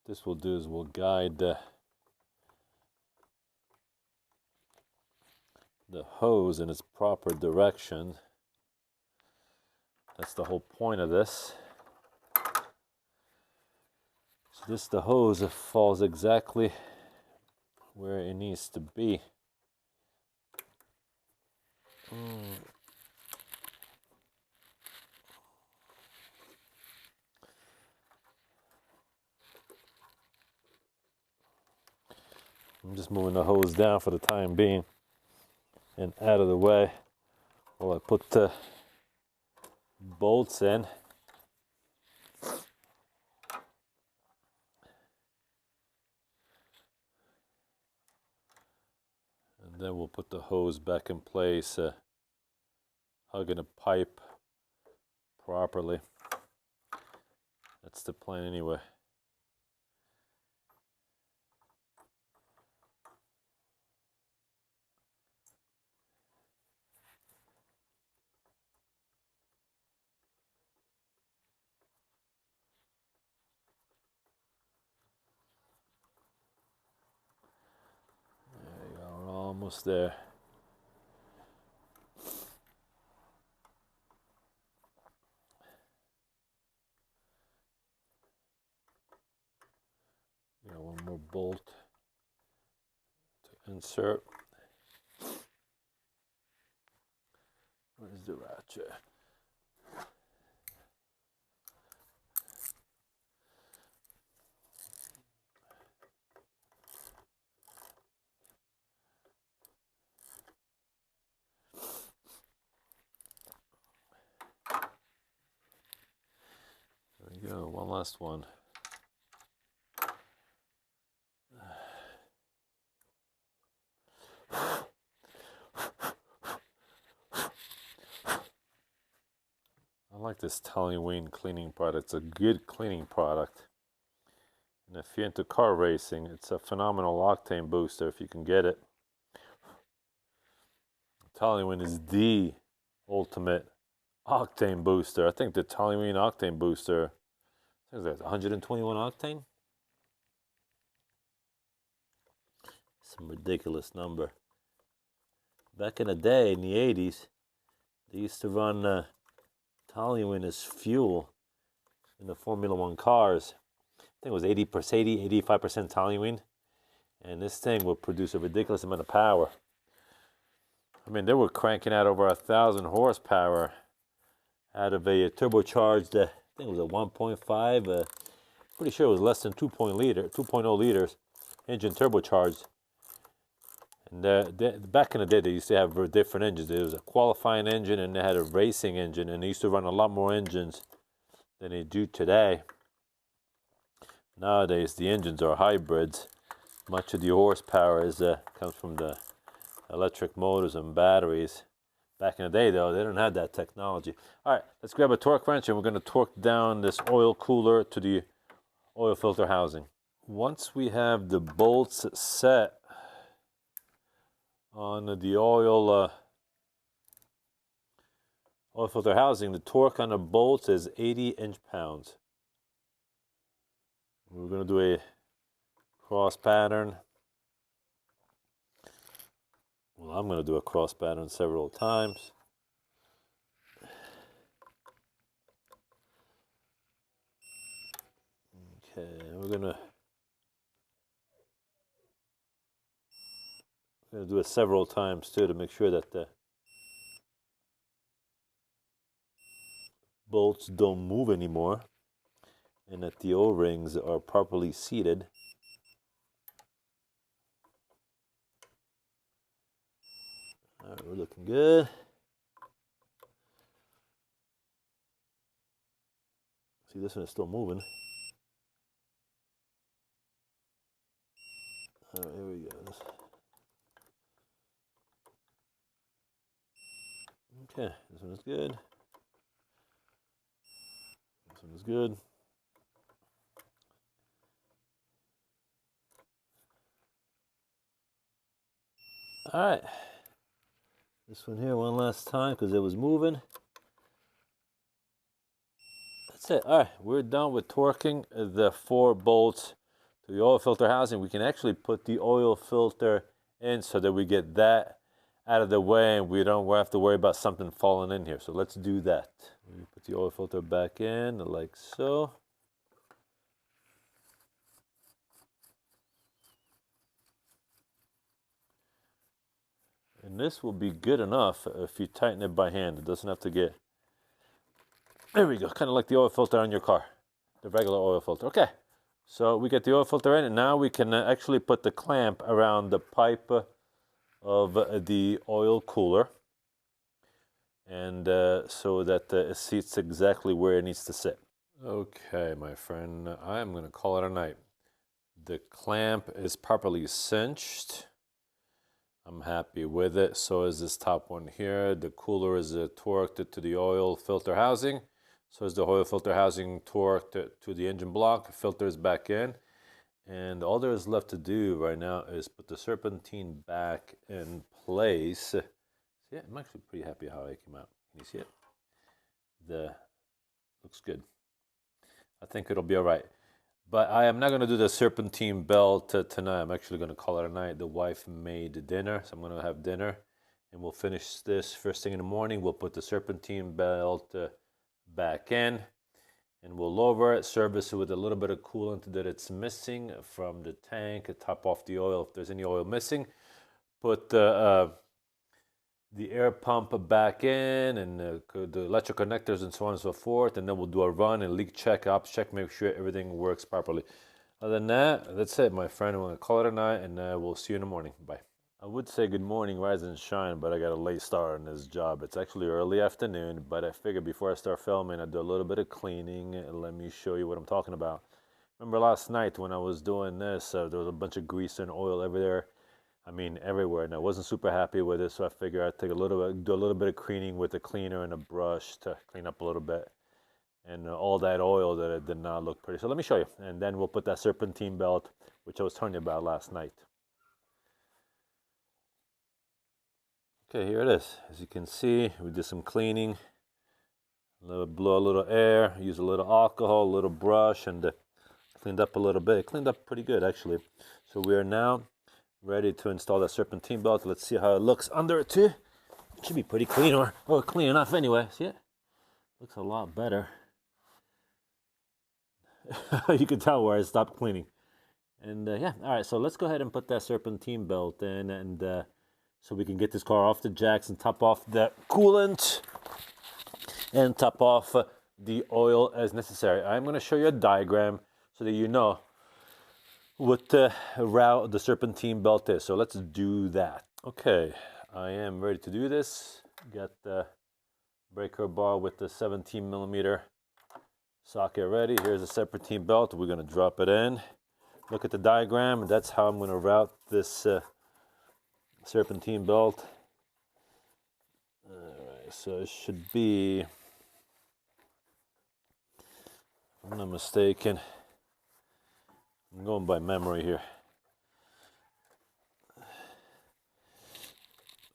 This will do is we'll guide the hose in its proper direction. That's the whole point of this. So the hose falls exactly where it needs to be. I'm just moving the hose down for the time being and out of the way while I put the bolts in. And then we'll put the hose back in place, hugging the pipe properly. That's the plan anyway. There you go, we're almost there. One more bolt to insert. Where's the ratchet? There we go, one last one. I like this toluene cleaning product. It's a good cleaning product. And if you're into car racing, it's a phenomenal octane booster if you can get it. Toluene is the ultimate octane booster. I think the toluene octane booster, I think that's 121 octane. Some ridiculous number. Back in the day, in the 80s, they used to run toluene as fuel in the Formula One cars. I think it was 85% toluene. And this thing will produce a ridiculous amount of power. I mean, they were cranking out over 1,000 horsepower out of a turbocharged, I think it was a 1.5, pretty sure it was less than 2.0 liters engine turbocharged. And back in the day, they used to have different engines. There was a qualifying engine and they had a racing engine, and they used to run a lot more engines than they do today. Nowadays, the engines are hybrids. Much of the horsepower comes from the electric motors and batteries. Back in the day, though, they didn't have that technology. All right, let's grab a torque wrench, and we're going to torque down this oil cooler to the oil filter housing. Once we have the bolts set on the oil filter housing, the torque on the bolts is 80 inch-pounds. We're going to do a cross pattern. Well, I'm going to do a cross pattern several times. Okay, we're going to do it several times too to make sure that the bolts don't move anymore and that the O-rings are properly seated. All right, we're looking good. See, this one is still moving. All right, here we go. Okay, this one is good. This one is good. All right. This one here one last time because it was moving. That's it. All right, we're done with torquing the 4 bolts to the oil filter housing. We can actually put the oil filter in so that we get that out of the way and we don't have to worry about something falling in here. So let's do that. We put the oil filter back in like so. And this will be good enough if you tighten it by hand. It doesn't have to get... There we go, kind of like the oil filter on your car, the regular oil filter. Okay, so we get the oil filter in, and now we can actually put the clamp around the pipe of the oil cooler, and so that it sits exactly where it needs to sit. Okay, my friend, I am going to call it a night. The clamp is properly cinched. I'm happy with it. So is this top one here. The cooler is torqued to the oil filter housing. So is the oil filter housing torqued to the engine block. Filter is back in. And all there is left to do right now is put the serpentine back in place. See, I'm actually pretty happy how it came out. Can you see it? Looks good. I think it'll be all right. But I am not going to do the serpentine belt tonight. I'm actually going to call it a night. The wife made dinner, so I'm going to have dinner. And we'll finish this first thing in the morning. We'll put the serpentine belt back in. And we'll lower it, service it with a little bit of coolant that it's missing from the tank, top off the oil if there's any oil missing. Put the air pump back in and the electric connectors and so on and so forth. And then we'll do a run and leak check, ops check, make sure everything works properly. Other than that, that's it, my friend. I'm going to call it a night, and we'll see you in the morning. Bye. I would say good morning, rise and shine, but I got a late start on this job. It's actually early afternoon, but I figured before I start filming, I'd do a little bit of cleaning and let me show you what I'm talking about. Remember last night when I was doing this, there was a bunch of grease and oil everywhere. I mean, everywhere, and I wasn't super happy with it, so I figured I'd take do a little bit of cleaning with a cleaner and a brush to clean up a little bit. And all that oil that it did not look pretty. So let me show you, and then we'll put that serpentine belt, which I was telling you about last night. Okay, here it is. As you can see, we did some cleaning. Blow a little air, use a little alcohol, a little brush, and cleaned up a little bit. It cleaned up pretty good, actually. So we are now ready to install that serpentine belt. Let's see how it looks under it too. It should be pretty clean, or clean enough anyway. See it? Looks a lot better. You can tell where I stopped cleaning. And yeah, all right, so let's go ahead and put that serpentine belt in, and so we can get this car off the jacks and top off the coolant and top off the oil as necessary. I'm going to show you a diagram so that you know what route the serpentine belt is. So let's do that. Okay, I am ready to do this. Got the breaker bar with the 17 millimeter socket ready. Here's the serpentine belt. We're going to drop it in. Look at the diagram. That's how I'm going to route this serpentine belt. Alright, so it should be, if I'm not mistaken, I'm going by memory here.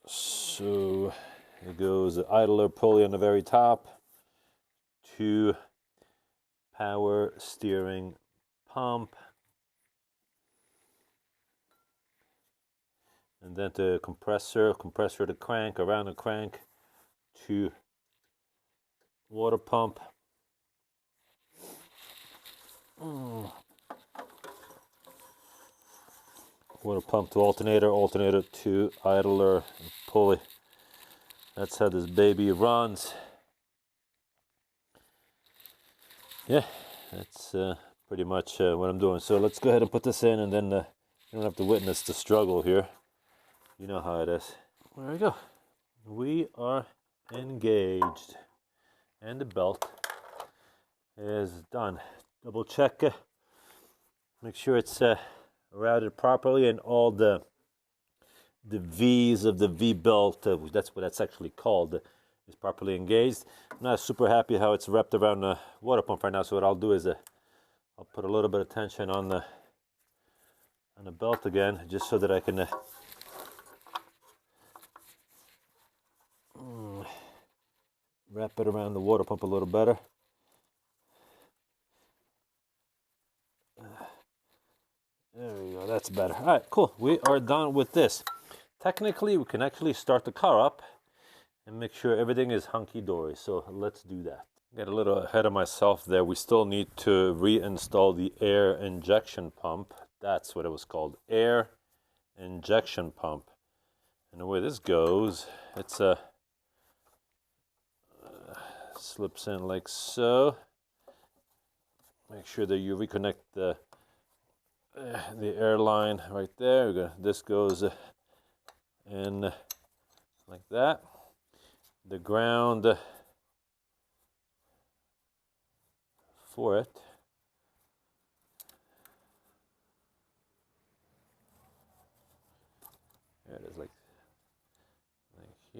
So it goes the idler pulley on the very top, to power steering pump, and then the compressor to crank, around the crank, to water pump. Water pump to alternator to idler pulley. That's how this baby runs. Yeah, that's pretty much what I'm doing. So let's go ahead and put this in, and then you don't have to witness the struggle here. You know how it is. There we go. We are engaged, and the belt is done. Double check, make sure it's routed properly, and all the V's of the V belt, that's what that's actually called, is properly engaged. I'm not super happy how it's wrapped around the water pump right now, so what I'll do is I'll put a little bit of tension on the belt again, just so that I can wrap it around the water pump a little better. There we go, that's better. All right, cool. We are done with this. Technically, we can actually start the car up and make sure everything is hunky-dory. So let's do that. Got a little ahead of myself there. We still need to reinstall the air injection pump. That's what it was called, air injection pump. And the way this goes, it's slips in like so. Make sure that you reconnect the airline right there. This goes in like that. The ground for it. There it is, like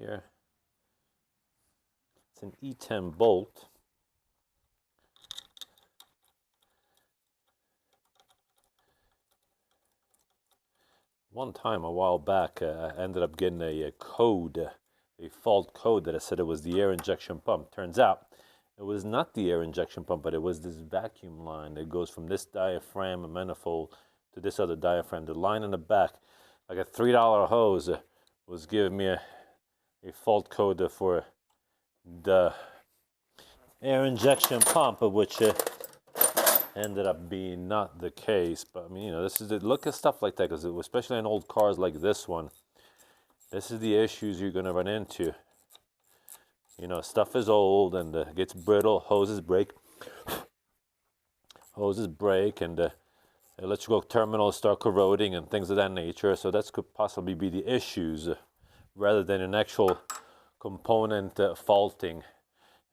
here. It's an E10 bolt. One time, a while back, I ended up getting a code, a fault code that I said it was the air injection pump. Turns out it was not the air injection pump, but it was this vacuum line that goes from this diaphragm manifold to this other diaphragm. The line in the back, like a $3 hose, was giving me a fault code for the air injection pump, which ended up being not the case. But I mean, you know, this is it. Look at stuff like that, because especially in old cars like this one, this is the issues you're going to run into. You know, stuff is old and gets brittle, hoses break, and electrical terminals start corroding and things of that nature. So that could possibly be the issues rather than an actual component faulting.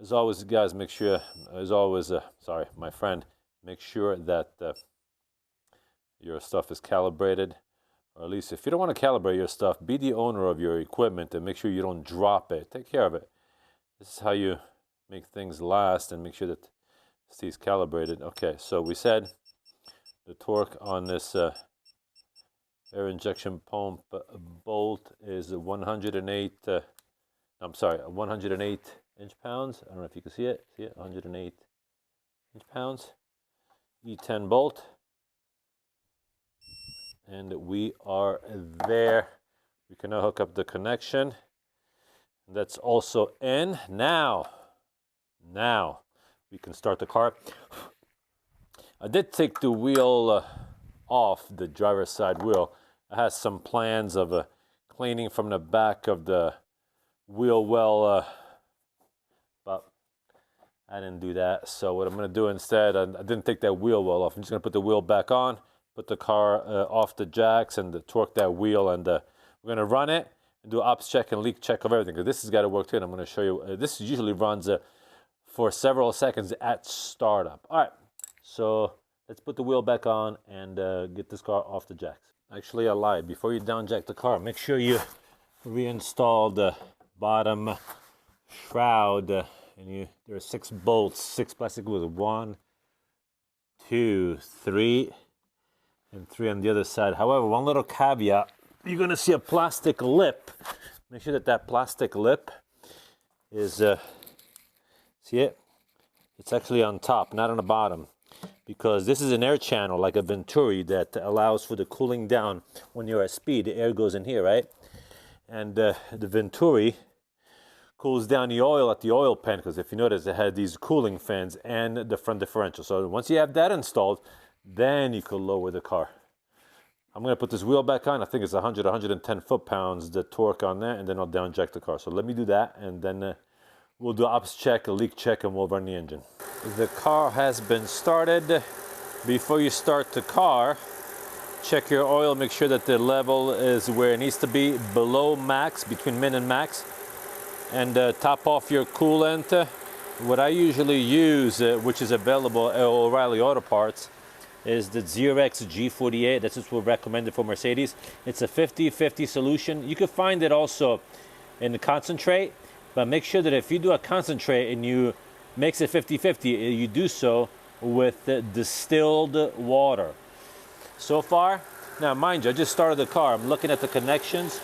As always, guys, make sure, as always, sorry, my friend, make sure that your stuff is calibrated, or at least if you don't want to calibrate your stuff, be the owner of your equipment and make sure you don't drop it. Take care of it. This is how you make things last and make sure that it stays calibrated. Okay, so we said the torque on this air injection pump bolt is 108, I'm sorry, 108 inch-pounds. I don't know if you can see it. See it? 108 inch-pounds. E10 bolt. And we are there. We can now hook up the connection. That's also in. Now we can start the car. I did take the wheel off, the driver's side wheel. I had some plans of cleaning from the back of the wheel well, but I didn't do that. So what I'm going to do instead, I didn't take that wheel well off. I'm just going to put the wheel back on, put the car off the jacks, and torque that wheel, and we're going to run it and do ops check and leak check of everything, because this has got to work too. And I'm going to show you, this usually runs for several seconds at startup. All right, so let's put the wheel back on and get this car off the jacks. Actually, I lied. Before you down jack the car, make sure you reinstall the bottom shroud. And there are 6 bolts, 6 plastic wheels. 1, 2, 3, and 3 on the other side. However, one little caveat: you're going to see a plastic lip. Make sure that that plastic lip is, see it? It's actually on top, not on the bottom, because this is an air channel, like a Venturi, that allows for the cooling down when you're at speed. The air goes in here, right? And the Venturi cools down the oil at the oil pan, because if you notice, it had these cooling fans and the front differential. So once you have that installed, then you could lower the car. I'm going to put this wheel back on. I think it's 110 foot-pounds, the torque on that, and then I'll down jack the car. So let me do that, and then we'll do ops check, a leak check, and we'll run the engine. The car has been started. Before you start the car, check your oil, make sure that the level is where it needs to be, below max, between min and max, and top off your coolant. What I usually use, which is available at O'Reilly Auto Parts, is the Xerox G48. That's what's recommended for Mercedes. It's a 50-50 solution. You can find it also in the concentrate, but make sure that if you do a concentrate and you mix it 50-50, you do so with distilled water. So far, now mind you, I just started the car. I'm looking at the connections.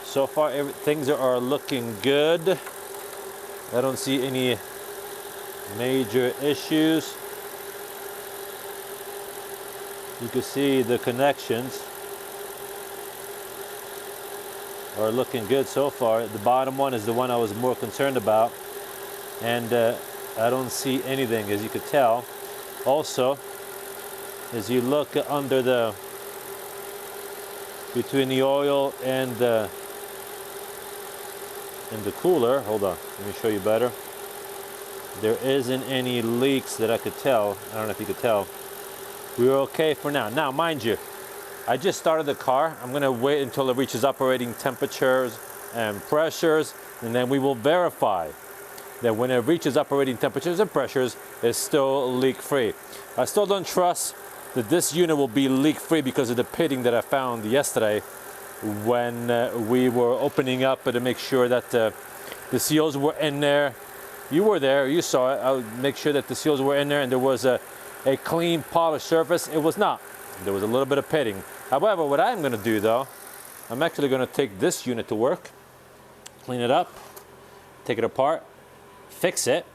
So far, things are looking good. I don't see any major issues. You can see the connections are looking good so far. The bottom one is the one I was more concerned about, and I don't see anything, as you could tell. Also, as you look under the, between the oil and the cooler, hold on, let me show you better. There isn't any leaks that I could tell. I don't know if you could tell. We're okay for now. Now, mind you, I just started the car. I'm gonna wait until it reaches operating temperatures and pressures, and then we will verify that when it reaches operating temperatures and pressures, it's still leak-free. I still don't trust that this unit will be leak-free because of the pitting that I found yesterday when we were opening up to make sure that the seals were in there. You were there, you saw it. I would make sure that the seals were in there and there was a clean polished surface. It was not. There was a little bit of pitting. However, what I'm going to do though, I'm actually going to take this unit to work, clean it up, take it apart, fix it,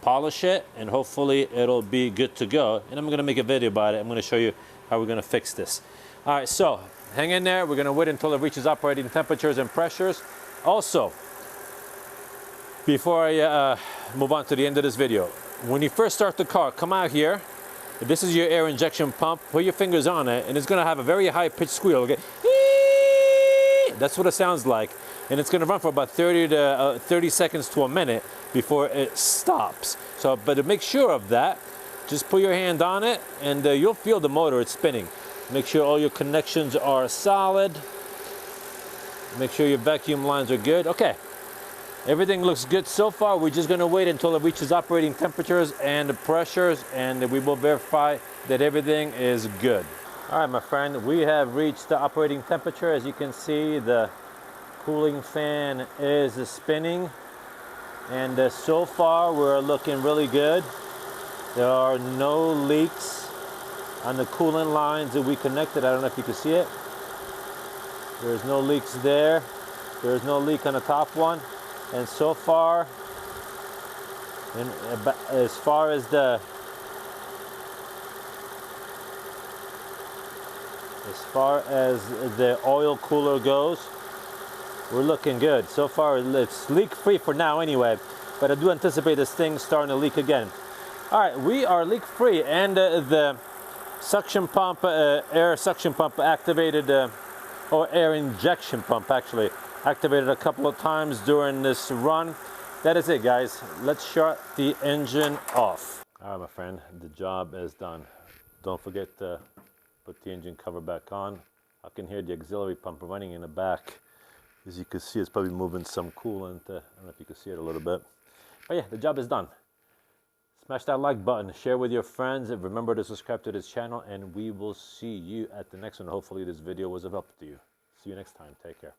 polish it, and hopefully it'll be good to go. And I'm going to make a video about it. I'm going to show you how we're going to fix this. All right, so hang in there. We're going to wait until it reaches operating temperatures and pressures. Also, before I move on to the end of this video, when you first start the car, come out here. This is your air injection pump. Put your fingers on it, and it's going to have a very high-pitched squeal. Okay? That's what it sounds like. And it's going to run for about 30 seconds to a minute before it stops. So, but to make sure of that, just put your hand on it, and you'll feel the motor, it's spinning. Make sure all your connections are solid. Make sure your vacuum lines are good. Okay. Everything looks good so far. We're just going to wait until it reaches operating temperatures and pressures, and we will verify that everything is good. All right, my friend, we have reached the operating temperature. As you can see, the cooling fan is spinning, and so far we're looking really good. There are no leaks on the coolant lines that we connected. I don't know if you can see it. There's no leaks there. There's no leak on the top one. And so far, as far as the oil cooler goes, we're looking good. So far, it's leak-free for now anyway, but I do anticipate this thing starting to leak again. All right, we are leak-free, and the suction pump, air suction pump activated, or air injection pump actually, activated a couple of times during this run. That is it, guys. Let's shut the engine off. All right, my friend, the job is done. Don't forget to put the engine cover back on. I can hear the auxiliary pump running in the back. As you can see, it's probably moving some coolant. I don't know if you can see it a little bit. But yeah, the job is done. Smash that like button, share with your friends, and remember to subscribe to this channel, and we will see you at the next one. Hopefully this video was of help to you. See you next time. Take care.